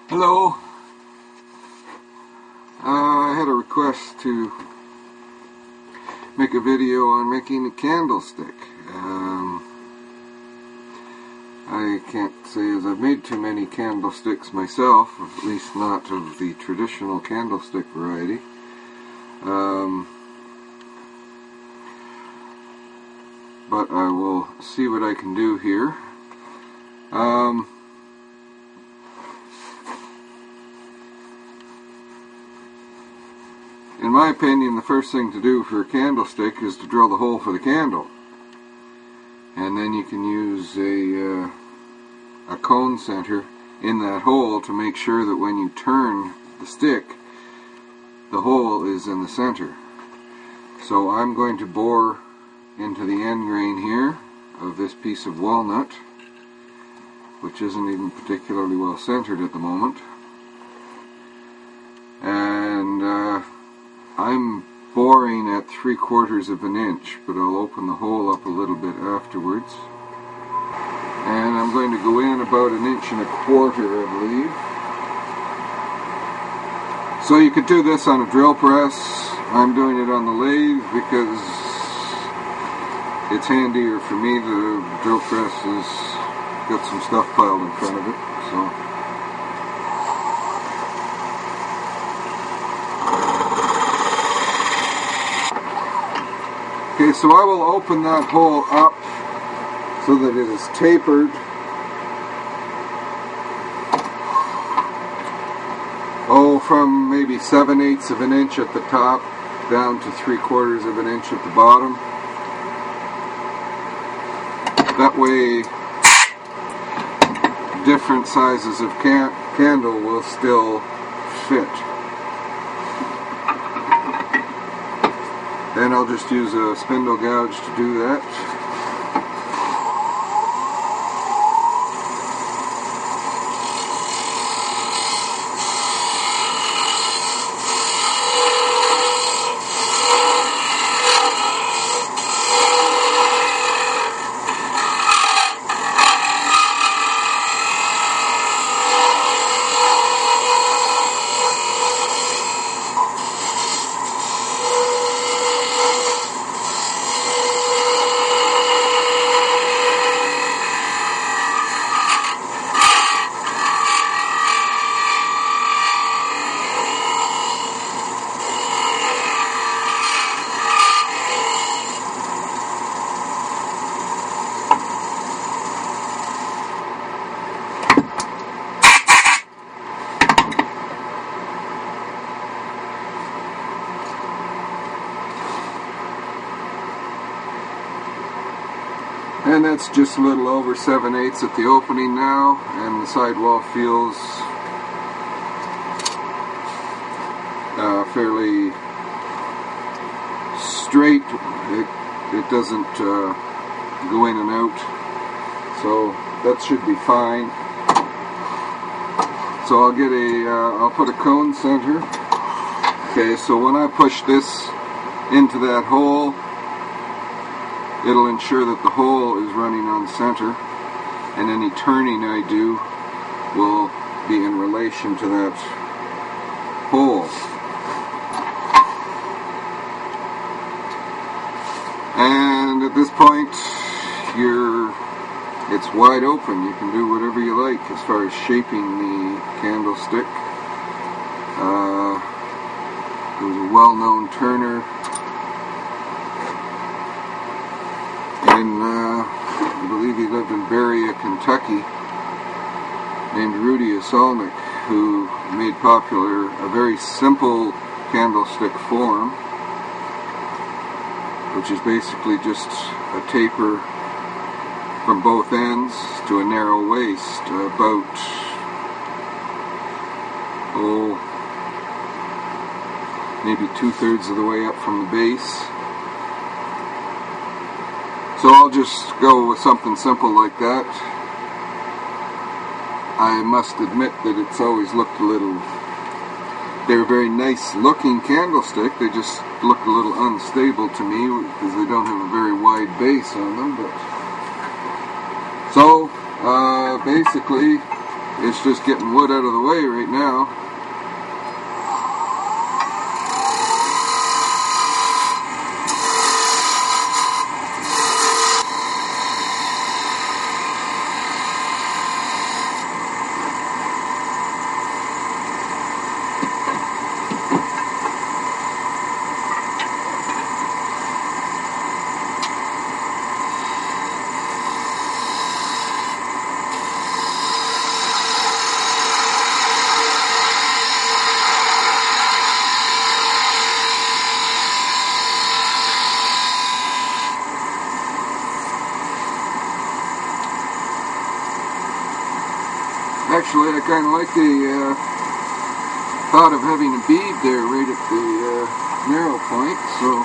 Hello. I had a request to make a video on making a candlestick. I can't say as I've made too many candlesticks myself, at least not of the traditional candlestick variety. But I will see what I can do here. In my opinion, the first thing to do for a candlestick is to drill the hole for the candle. And then you can use a cone center in that hole to make sure that when you turn the stick, the hole is in the center. So I'm going to bore into the end grain here of this piece of walnut, which isn't even particularly well centered at the moment. And I'm boring at 3/4 of an inch, but I'll open the hole up a little bit afterwards. And I'm going to go in about 1.25 inches, I believe. So you could do this on a drill press. I'm doing it on the lathe because it's handier for me. The drill press has got some stuff piled in front of it. Okay, so I will open that hole up so that it is tapered. From maybe 7/8 of an inch at the top down to 3/4 of an inch at the bottom. That way, different sizes of candle will still fit. Then I'll just use a spindle gouge to do that. And that's just a little over 7/8 at the opening now, and the sidewall feels fairly straight. It doesn't go in and out, so that should be fine. So I'll put a cone center. Okay, so when I push this into that hole, it'll ensure that the hole is running on center, and any turning I do will be in relation to that hole. And at this point, it's wide open. You can do whatever you like as far as shaping the candlestick. There's a well-known turner I believe he lived in Berea, Kentucky, named Rudy Asolnik, who made popular a very simple candlestick form, which is basically just a taper from both ends to a narrow waist, about maybe 2/3 of the way up from the base. So I'll just go with something simple like that. I must admit that it's always looked a little... They're a very nice looking candlestick, they just look a little unstable to me because they don't have a very wide base on them. But so basically It's just getting wood out of the way right now. Actually, I kind of like the thought of having a bead there right at the narrow point, so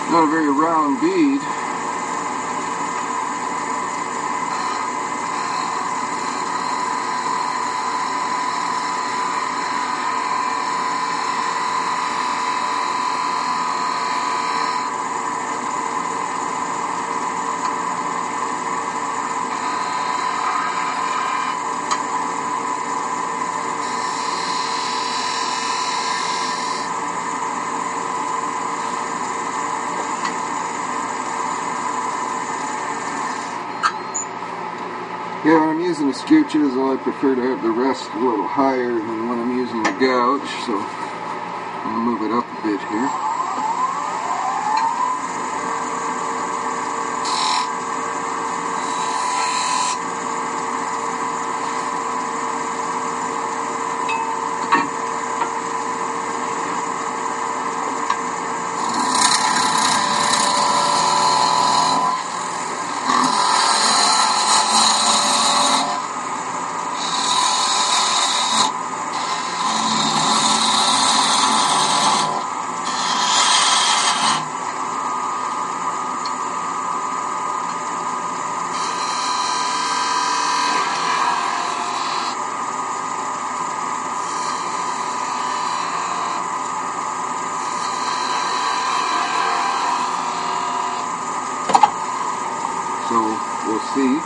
not a very round bead. Yeah, when I'm using a skew chisel, I prefer to have the rest a little higher than when I'm using a gouge, so I'll move it up a bit here. So we'll see.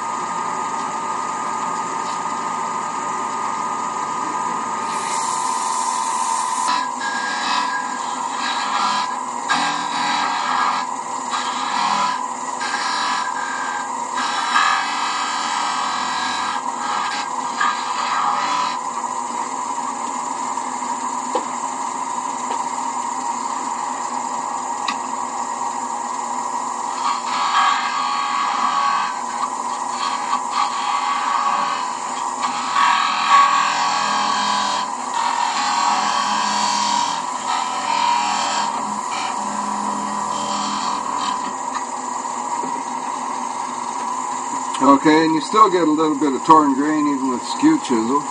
Okay, and you still get a little bit of torn grain even with skew chisel.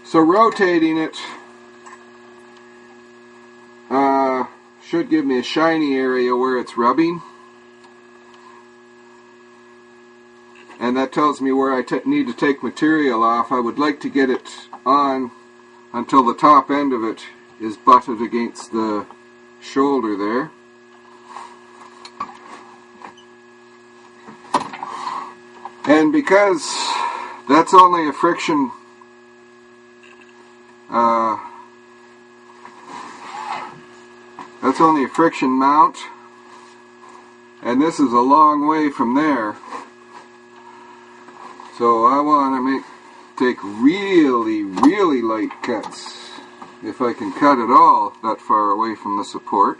So rotating it should give me a shiny area where it's rubbing. And that tells me where I need to take material off. I would like to get it on until the top end of it is butted against the shoulder there. And because that's only a friction mount, and this is a long way from there, so I want to take really light cuts, if I can cut at all that far away from the support.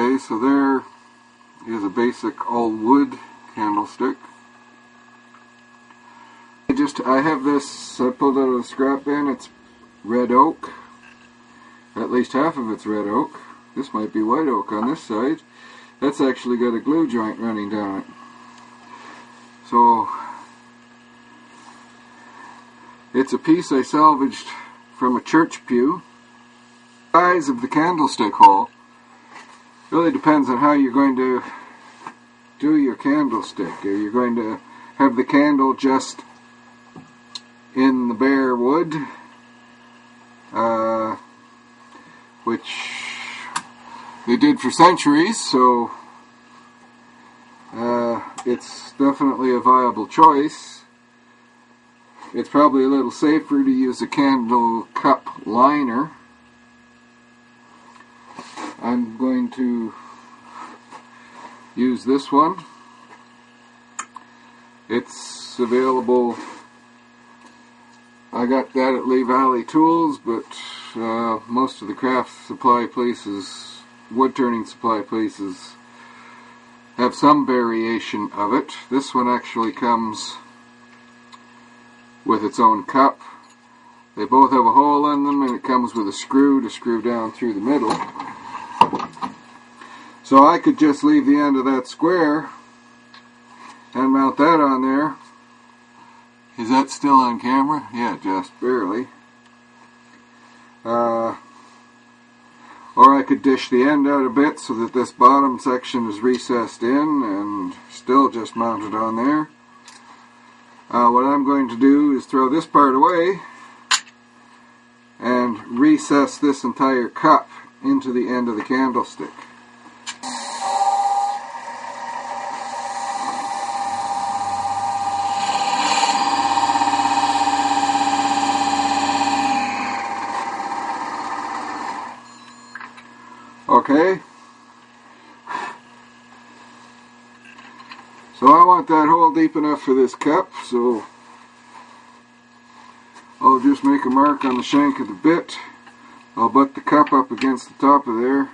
Okay, so there is a basic all wood candlestick. I have this, I pulled out of the scrap bin. It's red oak. At least half of it's red oak. This might be white oak on this side. That's actually got a glue joint running down it. So it's a piece I salvaged from a church pew. The size of the candlestick hole really depends on how you're going to do your candlestick. Are you going to have the candle just in the bare wood, which they did for centuries, so it's definitely a viable choice. It's probably a little safer to use a candle cup liner. I'm going to use this one. It's available. I got that at Lee Valley Tools, but most of the craft supply places, wood turning supply places, have some variation of it. This one actually comes with its own cup. They both have a hole in them, and it comes with a screw to screw down through the middle. So I could just leave the end of that square and mount that on there. Is that still on camera? Yeah, just barely. Or I could dish the end out a bit so that this bottom section is recessed in and still just mount it on there. What I'm going to do is throw this part away and recess this entire cup into the end of the candlestick. Okay, so I want that hole deep enough for this cup, so I'll just make a mark on the shank of the bit. I'll butt the cup up against the top of there,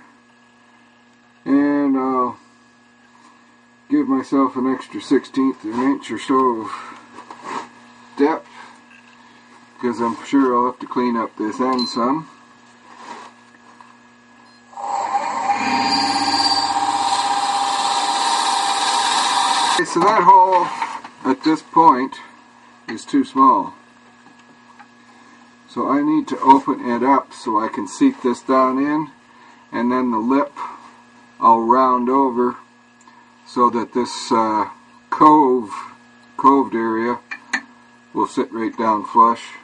and I'll give myself an extra 1/16 of an inch or so of depth, because I'm sure I'll have to clean up this end some. So that hole at this point is too small. So I need to open it up so I can seat this down in, and then the lip I'll round over so that this coved area will sit right down flush.